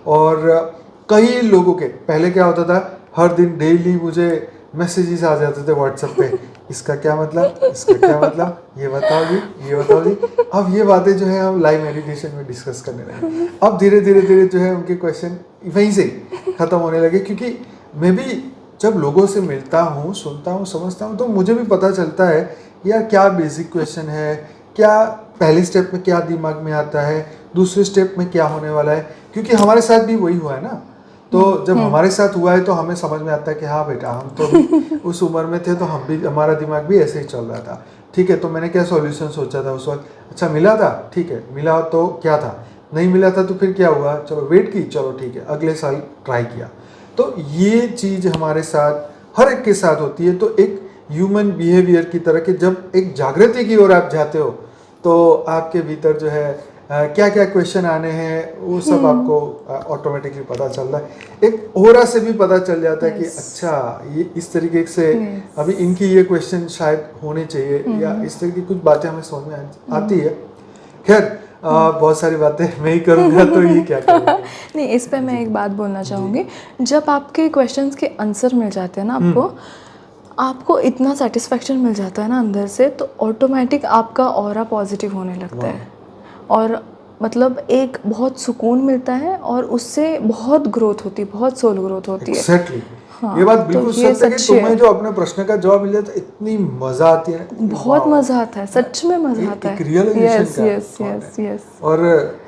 और कई लोगों के पहले क्या होता था, हर दिन डेली मुझे मैसेजेस आ जाते थे व्हाट्सएप पे, इसका क्या मतलब, इसका क्या मतलब, ये बताओ जी, ये बताओ जी। अब ये बातें जो है हम लाइव मेडिटेशन में डिस्कस करने लगे। अब धीरे धीरे जो है उनके क्वेश्चन वहीं से ख़त्म होने लगे, क्योंकि मैं भी जब लोगों से मिलता हूँ, सुनता हूँ, समझता हूँ, तो मुझे भी पता चलता है यार क्या बेसिक क्वेश्चन है, क्या पहले स्टेप में क्या दिमाग में आता है, दूसरे स्टेप में क्या होने वाला है। क्योंकि हमारे साथ भी वही हुआ है ना, तो जब हमारे साथ हुआ है तो हमें समझ में आता है कि हाँ बेटा हम तो भी उस उम्र में थे, तो हम भी, हमारा दिमाग भी ऐसे ही चल रहा था। ठीक है, तो मैंने क्या सॉल्यूशन सोचा था उस वक्त, अच्छा मिला था, ठीक है, मिला तो क्या था, नहीं मिला था तो फिर क्या हुआ, चलो वेट की, चलो ठीक है अगले साल ट्राई किया। तो ये चीज़ हमारे साथ हर एक के साथ होती है। तो एक ह्यूमन बिहेवियर की तरह के जब एक जागृति की ओर आप जाते हो, तो आपके भीतर जो है क्या क्या क्वेश्चन आने हैं वो सब आपको ऑटोमेटिकली पता चल रहा है। एक ओरा से भी पता चल जाता है कि अच्छा ये इस तरीके से अभी इनकी ये क्वेश्चन शायद होने चाहिए, या इस तरह की कुछ बातें हमें समझ में आती है। खैर बहुत सारी बातें मैं ही करूँगा तो ये क्या करूँगा। नहीं, इस पे मैं एक बात बोलना चाहूँगी। जब आपके क्वेश्चंस के आंसर मिल जाते हैं ना आपको इतना सेटिस्फेक्शन मिल जाता है ना अंदर से, तो ऑटोमेटिक आपका ऑरा पॉजिटिव होने लगता है और मतलब एक बहुत सुकून मिलता है और उससे बहुत ग्रोथ होती है, बहुत सोल ग्रोथ होती है। Exactly. हाँ, ये बात बिल्कुल तो सच है कि तुम्हें जो अपने प्रश्न का जवाब मिल जाता है, इतनी मजा आती है, बहुत मजा आता है, सच में मजा आता है, एक रियलाइजेशन का यस। और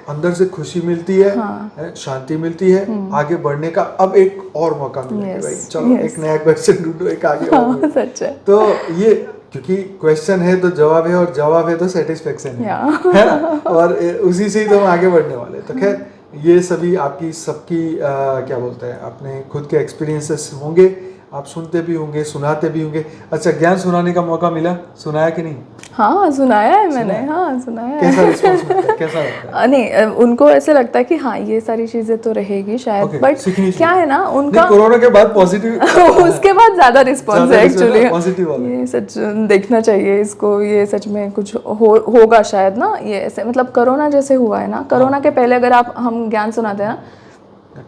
अंदर से खुशी मिलती है, हाँ, शांति मिलती है, आगे बढ़ने का अब एक और मौका मिलेगा भाई, चलो एक नया क्वेश्चन ढूंढो, एक आगे हाँ, सच है। तो ये क्योंकि क्वेश्चन है तो जवाब है, और जवाब है तो सेटिस्फेक्शन है ना, और उसी से ही तो हम आगे बढ़ने वाले। तो खैर ये सभी आपकी सबकी क्या बोलते हैं अपने खुद के एक्सपीरियंसेस होंगे, आप सुनते भी होंगे, सुनाते भी होंगे। अच्छा, ज्ञान सुनाने का मौका मिला, सुनाया कि नहीं? हाँ सुनाया है मैंने, हाँ सुनाया है। कैसा रिस्पॉन्स मिलता है, कैसा लगता है? नहीं, उनको ऐसे लगता है कि हाँ ये सारी चीजें तो रहेगी शायद, बट क्या है ना उनका कोरोना के बाद पॉजिटिव उसके बाद ज्यादा रिस्पॉन्स है एक्चुअली, पॉजिटिव ये सच देखना चाहिए इसको, ये सच में कुछ होगा शायद ना, ये ऐसे मतलब कोरोना जैसे हुआ है ना, कोरोना के पहले अगर आप हम ज्ञान सुनाते हैं ना,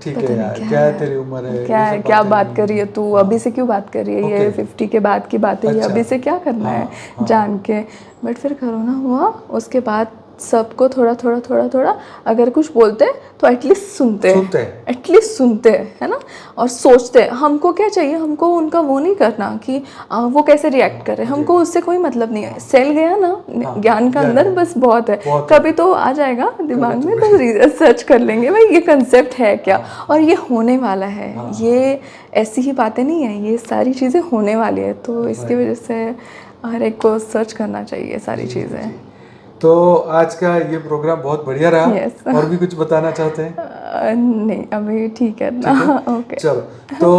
ठीक है यार, क्या है तेरी उम्र है, क्या बात कर रही है तू, अभी से क्यों बात कर रही है, ये 50 के बाद की बात है, ये अभी से क्या करना है जान के। बट फिर कोरोना हुआ, उसके बाद सबको थोड़ा थोड़ा थोड़ा थोड़ा अगर कुछ बोलते हैं तो एटलीस्ट सुनते हैं, एटलीस्ट सुनते हैं, है ना। और सोचते हैं हमको क्या चाहिए, हमको उनका वो नहीं करना कि वो कैसे रिएक्ट कर रहे हैं, हमको उससे कोई मतलब नहीं है। सेल गया ना ज्ञान का अंदर, बस बहुत है। कभी तो आ जाएगा दिमाग में, तो सर्च कर लेंगे भाई ये कंसेप्ट है क्या और ये होने वाला है। ये ऐसी ही बातें नहीं है, ये सारी चीज़ें होने वाली है। तो इसकी वजह से हर एक को सर्च करना चाहिए सारी चीज़ें। तो आज का ये प्रोग्राम बहुत बढ़िया रहा। और भी कुछ बताना चाहते हैं? नहीं, अभी ठीक है ना। ओके चलो, तो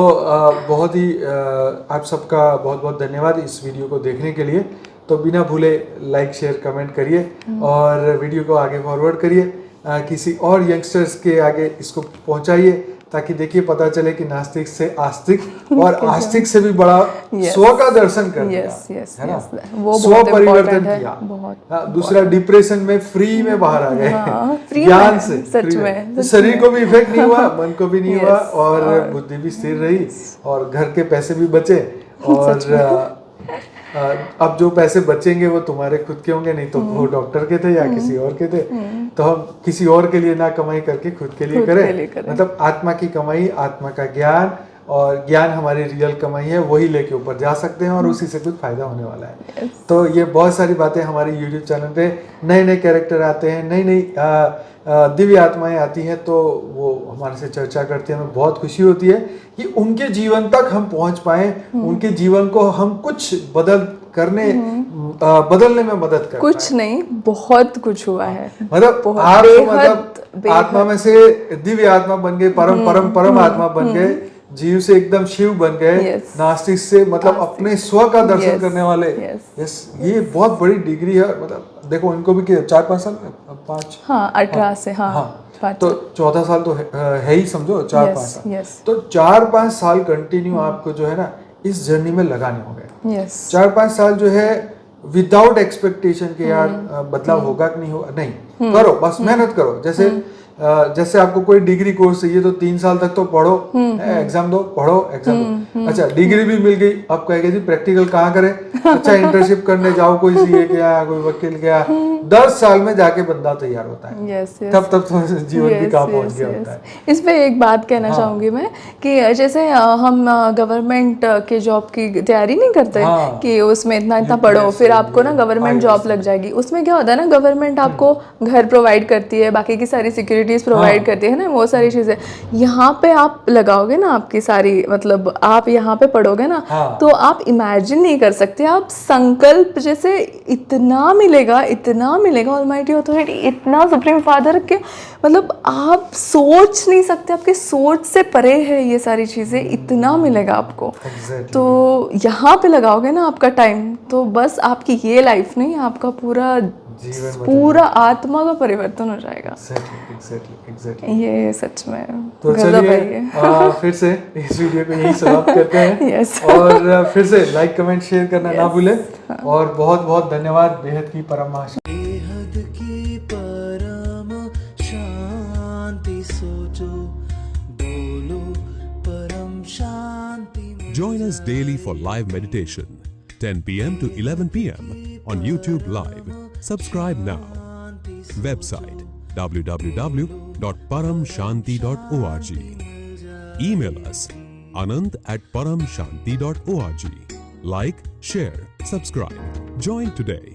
बहुत ही आप सबका बहुत बहुत धन्यवाद इस वीडियो को देखने के लिए। तो बिना भूले लाइक शेयर कमेंट करिए और वीडियो को आगे फॉरवर्ड करिए, किसी और यंगस्टर्स के आगे इसको पहुंचाइए, ताकि देखिए पता चले कि नास्तिक से आस्तिक और आस्तिक से भी बड़ा स्व का दर्शन कर दिया, है ना, स्व परिवर्तन किया। दूसरा, डिप्रेशन में फ्री में बाहर आ गए ज्ञान से, सच में। शरीर को भी इफेक्ट नहीं हुआ, मन को भी नहीं हुआ, और बुद्धि भी स्थिर रही, और घर के पैसे भी बचे। और अब जो पैसे बचेंगे वो तुम्हारे खुद के होंगे, नहीं तो वो डॉक्टर के थे या किसी और के थे। तो हम किसी और के लिए ना कमाई करके खुद के लिए करें। मतलब आत्मा की कमाई, आत्मा का ज्ञान, और ज्ञान हमारी रियल कमाई है, वही लेके ऊपर जा सकते हैं और उसी से कुछ फायदा होने वाला है। तो ये बहुत सारी बातें हमारी यूट्यूब चैनल पे, नए नए कैरेक्टर आते हैं, नई नई दिव्य आत्माएं आती हैं, तो वो हमारे से चर्चा करते हैं। हमें बहुत खुशी होती है कि उनके जीवन तक हम पहुंच पाए, उनके जीवन को हम कुछ बदलने में मदद कर कुछ पाए। नहीं, बहुत कुछ हुआ है। मतलब आप मतलब आत्मा में से दिव्य आत्मा बन गए, परम आत्मा बन गए, जीव से एकदम शिव बन गए, नास्तिक से मतलब अपने स्व का दर्शन करने वाले। यस, ये बहुत बड़ी डिग्री है। मतलब देखो, इनको भी 4-5 साल, 5, 18 से, तो 14 साल तो है ही, समझो 4-5 साल। तो 4-5 साल कंटिन्यू आपको जो है ना इस जर्नी में लगाने होंगे। 4-5 साल जो है विदाउट एक्सपेक्टेशन के यार बदलाव होगा कि नहीं होगा, नहीं, करो, बस मेहनत करो। जैसे आपको कोई डिग्री कोर्स चाहिए तो 3 साल तक तो पढ़ो, एग्जाम दो, पढ़ो, एग्जाम दो। अच्छा, डिग्री भी मिल गई, अब कहेंगे जी प्रैक्टिकल कहाँ करें? अच्छा, इंटर्नशिप करने जाओ, कोई सीए गया, कोई वकील गया, 10 साल में जाके बंदा तैयार होता है। तब तो जीवन भी कहाँ पहुंच गया होता है। इस पे एक बात कहना चाहूंगी मैं कि जैसे हम गवर्नमेंट के जॉब की तैयारी नहीं करते कि उसमें इतना पढ़ो फिर आपको ना गवर्नमेंट जॉब लग जाएगी। उसमें क्या होता है ना, गवर्नमेंट आपको घर प्रोवाइड करती है, बाकी की सारी सिक्योरिटीज प्रोवाइड करती है ना, वो सारी चीजें। यहाँ पे आप लगाओगे ना आपकी सारी, मतलब आप यहाँ पे पढ़ोगे ना, तो आप इमेजिन नहीं कर सकते। आप संकल्प जैसे इतना मिलेगा ऑलमाइटी अथॉरिटी, इतना सुप्रीम फादर के, मतलब आप सोच नहीं सकते, आपके सोच से परे है ये सारी चीजें, इतना मिलेगा आपको। तो यहाँ पे लगाओगे ना आपका टाइम, तो बस आपकी ये लाइफ नहीं, आपका पूरा आत्मा का परिवर्तन हो जाएगा। Exactly. ये सच में तो चलिए फिर से इस वीडियो को यही समाप्त करते हैं। और फिर से लाइक कमेंट शेयर करना ना भूलें। और बहुत बहुत धन्यवाद। बेहद की परम शांति। Join us daily for live meditation, 10 p.m. to 11 p.m. on YouTube Live. Subscribe now. Website www.paramshanti.org. Email us anand@paramshanti.org. Like, share, subscribe. Join today.